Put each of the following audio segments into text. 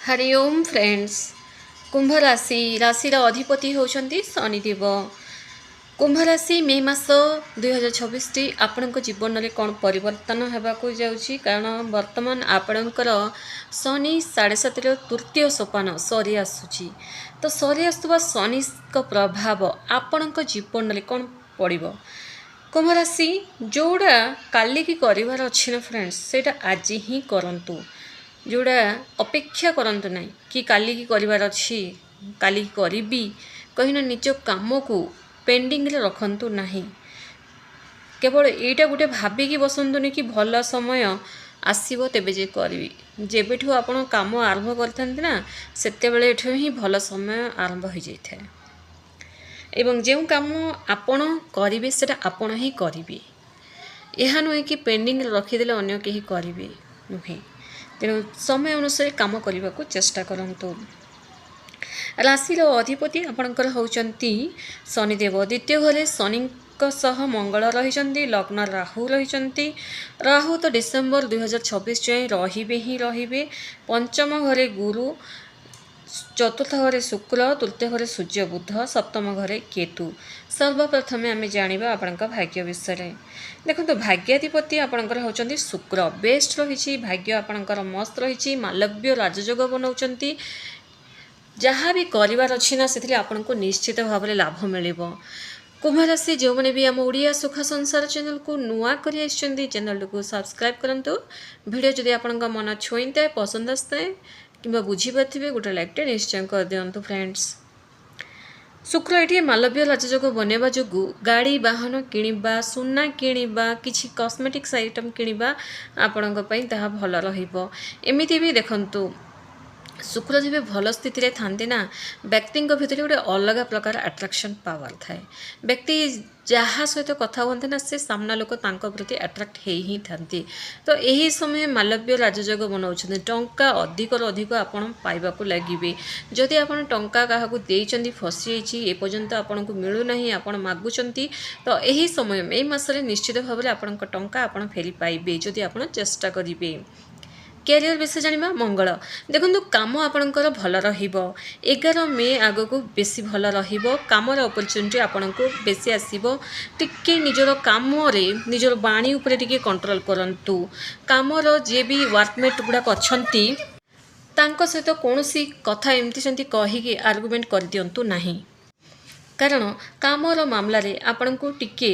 हरि ओम friends. कुंभ राशि राशि अधिपति होउछंती शनिदेव। कुंभ राशि मे मास 2026 टी आपणक जीवन में कौन परिवर्तन होगाकू जाउछि कारण वर्तमान आपणकर शनि 7.5 तृतीय सोपान सरी आसुछि। तो सरी आसुवा शनि प्रभाव आपणक जीवन में कौन पड़िबो। कुंभ राशि जोड़ा काली की करिवार अछि ना फ्रेंड्स, सेटा आज ही करंतु। जोड़ा अपेक्षा करंतु नहीं कि काली की करिवार अछि, काली की करिबी कहिना निज काम को पेंडिंग रे रखंतु नहीं। केवल एटा गोटे भाबिकी बसंतुनी कि भल समय आसीबो तेबे जे करबी। जेबेठु आपण काम आरंभ करथांती ना सेते बेले एठु ही भल समय आरंभ हो जाइथाय एवं जे काम आपण करिवे सेटा आपण ही करिवे। यह नुहे कि पेंडिंग रखीदेले अन्य केही करिवे नुहे। तेणु समय अनुसार काम करने को चेष्टा करंतु। राशि अधिपति आपणकर होउचंती शनिदेव। द्वितीय घरे शनि सह मंगल रही, लग्न राहु रही। राहु तो डिसेम्बर 2026 जाए रहिबे। पंचम घरे गुरु, चतुर्थ घरे शुक्र, तृतीय घरे सूर्य बुध, सप्तम घरे केतु। सर्वप्रथम आम जाना आपण भाग्य विषय। देखो भाग्याधिपति आपणकर होउचंती शुक्र, बेस्ट रही। भाग्य आपणकर मस्त रही। मालव्य राजयोग बनाउचंती। जहाँ भी करिवार अछि ना सेथिले आपनको निश्चित भाव में लाभ मिलिबो। कुंभ राशि जो मैंने भी आम ओडिया सुख संसार चैनल को नुआ करी आछंती, चैनल को सब्सक्राइब करंतु। वीडियो जदि आपनक मन छुईंता पसंद आस्ता किंबा बुझी पाथिबे गोटे लाइक निश्चय कर दियंतु फ्रेंड्स। शुक्र ये मालव्य राजयोग बनवा जो गाड़ी वाहन किणवा, सुना किणवा, किछि कॉस्मेटिक्स आइटम किणवा आपणक पई ताहा भल रहिबो। एमिति भी देखंतु शुक्र जब भल स्थित रे थांती ना व्यक्ति भितर गोटे अलग प्रकार अट्राक्शन पावर थाए। व्यक्ति जहाँ सहित कथा हुए ना से सामना लोक तांको प्रति अट्राक्ट ही थांती। तो यही समय मालव्य राजयोग बनाउछन्ती। टंका अधिक अधिक आपण पाइबाकू लागिबे। जदि आपण टंका काहाकू देइचंती फसी जाइछि एपर्यंत आपणकू मिलू नाही, आपण मागुचंती, तो यही समय मे मासरे निश्चित भाव में आपणक टंका आपण फेरी पाइबे जदि आपण चेष्टा करिवे। कैरियर विषय जानिबा मंगल। देखंतु काम आपणकर भल रहिबो। 11 मे आगको बेसी भल रहिबो। कामर अपॉर्चुनिटी आपणको बेसी आसीबो। टिके निजर काम रे निजर बाणी ऊपर टिके कंट्रोल करंतु। कामर जे भी वर्कमेट गुडा अछंती तांको सहित कोनोसी कथा एमती सेंती कहि कि आर्गुमेंट कर दियंतु नाही, कारण कामर मामला रे आपणको टिके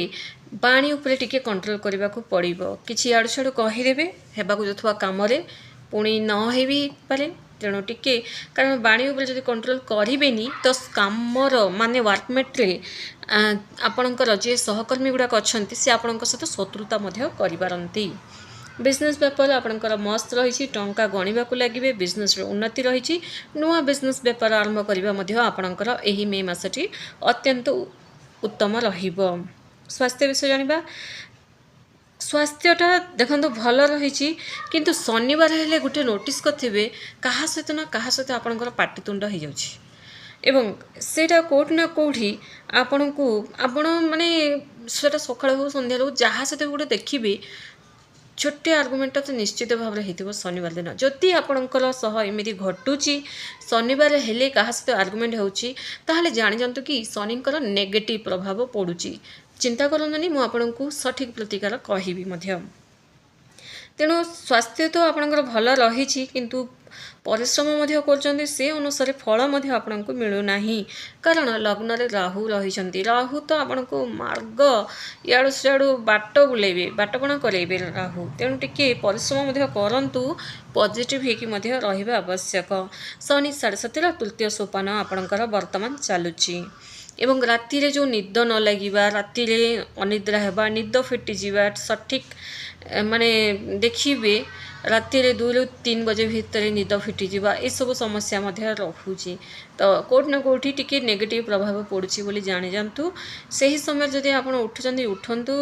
बाणी उपरे टिके कंट्रोल करने को पड़ो। किसी आड़ छाड़ कहीदेवे हेबाकू जाथुवा काम पुणी न हो भी पारे। तेणु टिके कारण बाणी उपरे जदि कंट्रोल करेनि तो कामर माने वर्कमेट्रे आपणकर जे सहकर्मी गुड़ाक अच्छा सी आपण सहित शत्रुता करपारती। बिजनेस व्यापार आपणकर मस्त रही। टंका गणवा को लगे। बिजनेस उन्नति रही। नुआ बिजनेस व्यापार आरंभ करने आपणकर एही मे मासटी अत्यंत उत्तम रहिबो। स्वास्थ्य विषय जानिबा। स्वास्थ्यटा देखो भल रही, किंतु शनिवार हेले गोटे नोटिस कथिबे कहा सहित ना कहा सहित आपणकर पाटितुंड हो जाउछि एवं सेटा कोठी ना कोठी आपणकू आपण माने सेटा सकाळ हो संध्या हो जहाँ सहित गोटे देखिबे छोटे आर्गुमेंट तो निश्चित भाव में होती शनिवार दिन। जदि आपणकर सह एमती घटुची शनिवार हेले क्या सहित आर्गुमेंट होची ताहले जानि जानतु कि शनिकर नेगेटिव प्रभाव पड़ुची। चिंता करंतुनी, मु आपनकू सठिक प्रतिकार कहिबी मध्य। तेणु स्वास्थ्य तो आपणकर भल रही, किंतु परिश्रम कर से अनुसार फल आपको मिलूना, कारण लग्न रे राहु रही। राहु तो आपन को मार्ग इाड़ू सियाड़ू बाट बुलेबे, बाटपणा करेबे राहु। तेणु टिके परिश्रम करंतु, पॉजिटिव होकि रहिबा आवश्यक। शनि 7.5 तृतीय सोपान आपणकर वर्तमान चलुची एवं राति रे जो निद न लगिबा, राति रे अनिद्रा हेबा, निद फिटी जीवा, सठिक माने देखिबे राति रे 2 ରୁ 3 बजे भितर निद फिटी जीवा, ए सब समस्या मध्य रहुची। तो कोट ना कोठी टिके नेगेटिव प्रभाव पड़ुची बोली जानि जानतु। सही समय जदि आपण उठुचंदी उठंतु,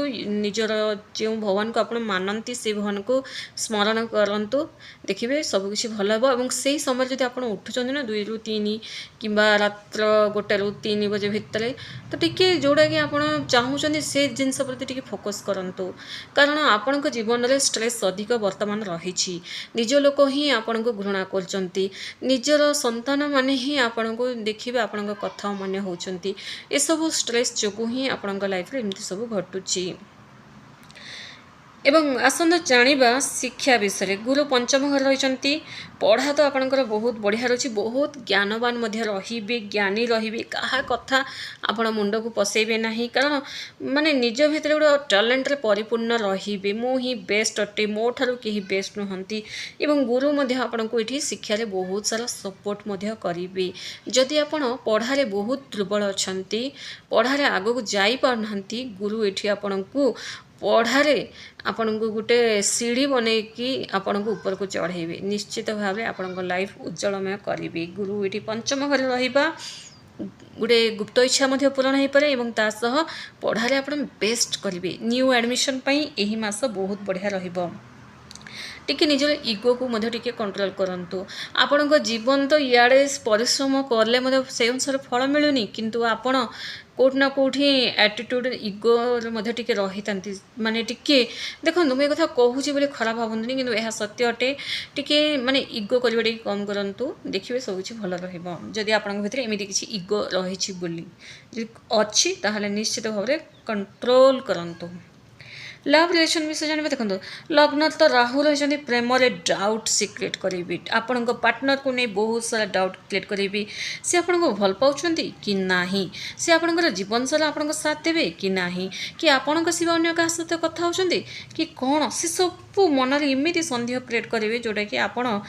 निजर जो भगवान को आपण मानंती से भगवान को स्मरण करंतु, देखिबे सब किछि भल हेबो। एवं सही समय जदि आपण उठुचंदी ना 2 ରୁ 3 किंबा रात्र 1 ରୁ 3 बजे भितर, तो टिके जोड़ा कि आपण चाहूचंदी से जिनस प्रति टिके फोकस करंतु, कारण आपण जीवन में स्ट्रेस अधिक वर्तमान रही। रही निज लोक ही आपण को घृणा कर निजर संतान माने ही आपण को देखिए आपण कथा मन होती ए सब स्ट्रेस जो ही आपण लाइफ एमती सब घटुची। एवं आसंत जानिबा शिक्षा विषय गुरु पंचम घर रही पढ़ा तो आपंकर बहुत बढ़िया रही बहुत ज्ञानवान रही ज्ञानी रही क्या कथा आपण मुंड को पसैबे ना कारण माने निज भितर गोटे टैलेंट रे परिपूर्ण रही मु ही बेस्ट अटे मो ठारू कहीं बेस्ट नुहंती एवं गुरु आपण को ये शिक्षा रे बहुत सारा सपोर्ट करेंगे जदि आपण पढ़ारे बहुत दुर्बल अच्छा पढ़ारे आग को जाई पारनांती गुरु ये आपण को पढ़ारे आपण को गोटे सीढ़ी बनईकि आपण को ऊपर को चढ़ेबे निश्चित भाव में आपण लाइफ उज्जवलमय करेंगे। गुरु ये पंचम घर रहा गोटे गुप्त इच्छा पूरण हो पारे और तासह पढ़ारे आपण बेस्ट करेंगे। न्यू एडमिशन यही मास बहुत बढ़िया रहिबो टिके निजर इगो को टिके कंट्रोल करंतु आपण जीवन तो इे परिश्रम कले से अनुसार फल मिलूनी किंतु आपण कोठना कोठी एटीट्यूड इगो टिके रही माने टिके देखो मुझे कथा कहूँ बोले खराब भावनी कि यह सत्य अटे टिके माने इगो करबा टिके कम करंतु देखिए सब किछि भल रहिबो। जदि आपन भितर एमिति किछि इगो रही बोली अच्छी ताहले निश्चित भाव में कंट्रोल करंतु। लव रिलेशन विषय जानवे देखो लग्न तो राहु रही प्रेम डाउट से क्रिएट करेंगे आपण पार्टनर को नहीं बहुत सारा डाउट क्रिएट करेंगे सी आपण को भल पाँच कि ना सी आपंकर जीवन सारा आपण साथ देवे कि ना कि आपण सिवा अन्य क्या सहित कथा होती कि कौन सी सब मन में इमिति सन्देह क्रिएट करेंगे जोटा कि आपण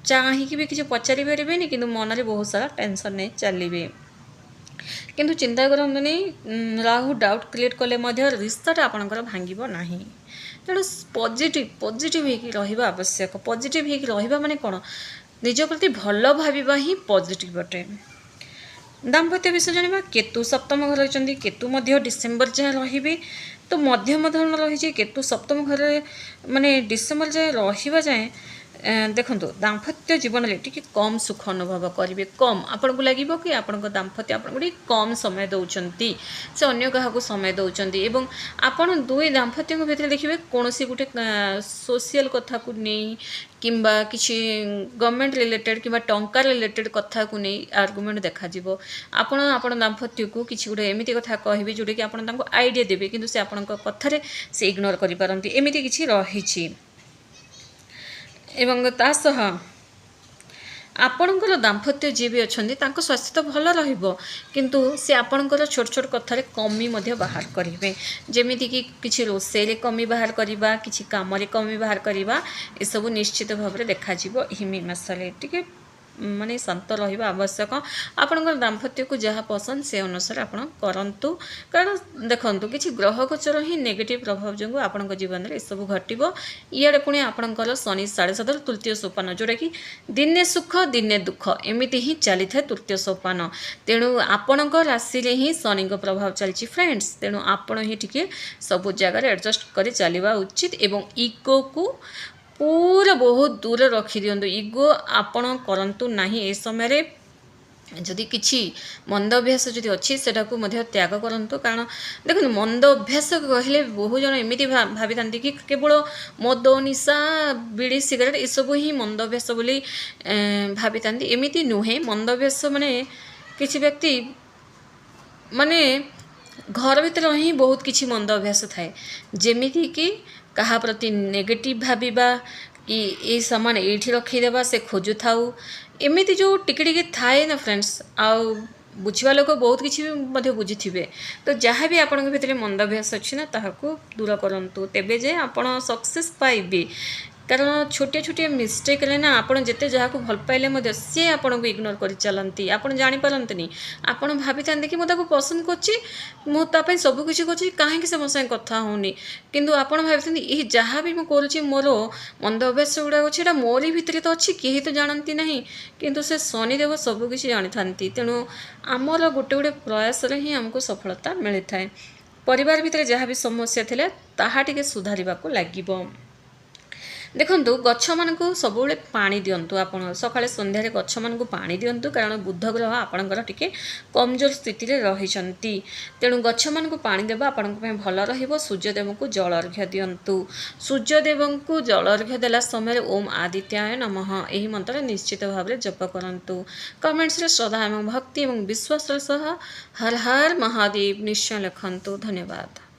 चाहिए भी किसी पचारि पारे कि मन में बहुत सारा टेंशन नहीं चलिए किंतु चिंता करंतुनी राहु डाउट क्रिएट कले रिश्ताटा आपणकर भांगिबो नाही तेणु पॉजिटिव रहिबा आवश्यक पॉजिटिव रहिबा माने कोन निज प्रति भल भाविबा ही पॉजिटिव अटे। दाम्पत्य विषय जानिबा केतु सप्तम घर रही केतु मध्य डिसेम्बर जाए रहिबे तो मध्यम धरण रही केतु सप्तम घर माने डिसेम्बर जाए रहिबा जाए देखो दाम्पत्य जीवन में टी कम सुख अनुभव करेंगे कम आपन को लगे कि आपण दाम्पत्य आपन कम समय दौरान से अन्य क्या समय दौरान एवं आपन दुई दाम्पत्य भितर देखिए कौन सी गोटे सोशल कथा को नहीं किंबा किसी गवर्नमेंट रिलेटेड कि टंका रिलेटेड कथा को नहीं आर्गुमेंट देखा आपण आपण दाम्पत्य को किसी गोटे एमती कथा कहे जोटा कि आपन आइडिया देवे किंतु से आपण कथार से इग्नोर करें एमती किसी रही एवं तासह आपणकर दाम्पत्य जी भी अच्छा स्वास्थ्य तो भल किंतु से आपणकर छोट छोट कथार कमी बाहर करेंगे जमीती कि किसी रोषे कमी बाहर करवा किसी कम कमी बाहर करवा ये सब निश्चित भाव में देखा हिमी मसले टी माने शांत रहिबा आवश्यक आपणकर दाम्पत्य को जहाँ पसंद से अनुसार आपण करंतु कारण देखंतु किछि ग्रह गोचर ही नेगेटिव प्रभाव जो आपण जीवन में सब घटिबो इयाडे पुणी आपणकर शनि 7.5 तृतीय सोपान जोटा कि दिने सुख दिने दुख एमिति ही चली था तृतीय सोपान तेणु आपणकर राशि रे ही शनि को प्रभाव चलछि फ्रेंड्स तेणु आपण ही टिके सब जगह एडजस्ट करी चलिबा उचित एवं इगो को पूरा बहुत दूर रखी दिंतु इगो आपण करंतु नाही ए समय रे जदि किछि मंद अभ्यास जदि अच्छी सेटा को मध्य त्याग करंतु कारण देखो मंद अभ्यास कहले बहु जन एमिति भावी था कि केवल मद निशा बीड़ी सिगरेट ये सब ही मंद अभ्यास बोली भावी था एमिति नुहे मंद अभ्यास माने किछि व्यक्ति माने घर भीतर ही बहुत किछि मंद अभ्यास थाए जेमिति कि कहा प्रति नेगेटिव भाविबा कि ये सामान ये रखीदेवा से खोजु थाउ एमती जो टिके थाए ना फ्रेंड्स आउ बुझा लोक बहुत किसी बुझी तो जहाँ भी आपण भीतर मंदाभ्यास अच्छी ना ताकू दूर करूँ तेबे जे आपण सक्सेस पाइबे कारण छोटे छोटे मिस्टेक ना आपड़ जिते जहाँ को भल पाइले सी आपन को इग्नोर कर चलती आप जापारती आपड़ भावी था कि मुझे पसंद कर सबकि कर कहीं से मो साथ कथा होनी किंतु आपड़ भावी ये जहाँ भी मुझे मोर मंद अभ्यास गुड़ाक अच्छे मोरी भितर तो अच्छी कहीं तो जानती ना किंतु से शनिदेव सबकि जानी था तेणु आमर गोटे गोटे प्रयास ही आमको सफलता मिली थाए परिवार भितर जहाँ भी समस्या थे ताहा टिके सुधार लगे ଦେଖନ୍ତୁ ଗଛମାନଙ୍କୁ ସବୁବେଳେ ପାଣି ଦିଅନ୍ତୁ। ଆପଣ ସକାଳେ ସନ୍ଧ୍ୟାରେ ଗଛମାନଙ୍କୁ ପାଣି ଦିଅନ୍ତୁ, କାରଣ ବୁଧ ଗ୍ରହ ଆପଣଙ୍କର ଟିକେ କମଜୋର ସ୍ଥିତିରେ ରହିଛନ୍ତି। ତେଣୁ ଗଛମାନଙ୍କୁ ପାଣି ଦେବା ଆପଣଙ୍କ ପାଇଁ ଭଲ ରହିବ। ସୂର୍ଯ୍ୟଦେବଙ୍କୁ ଜଳ ଅର୍ଘ୍ୟ ଦିଅନ୍ତୁ। ସୂର୍ଯ୍ୟଦେବଙ୍କୁ ଜଳ ଅର୍ଘ୍ୟ ଦେଲା ସମୟରେ ଓମ୍ ଆଦିତ୍ୟାୟ ନମଃ ଏହି ମନ୍ତ୍ର ନିଶ୍ଚିତ ଭାବରେ ଜପ କରନ୍ତୁ। କମେଣ୍ଟସରେ ଶ୍ରଦ୍ଧା ଏବଂ ଭକ୍ତି ଏବଂ ବିଶ୍ୱାସର ସହ ହର ହର ମହାଦେବ ନିଶ୍ଚୟ ଲେଖନ୍ତୁ। ଧନ୍ୟବାଦ।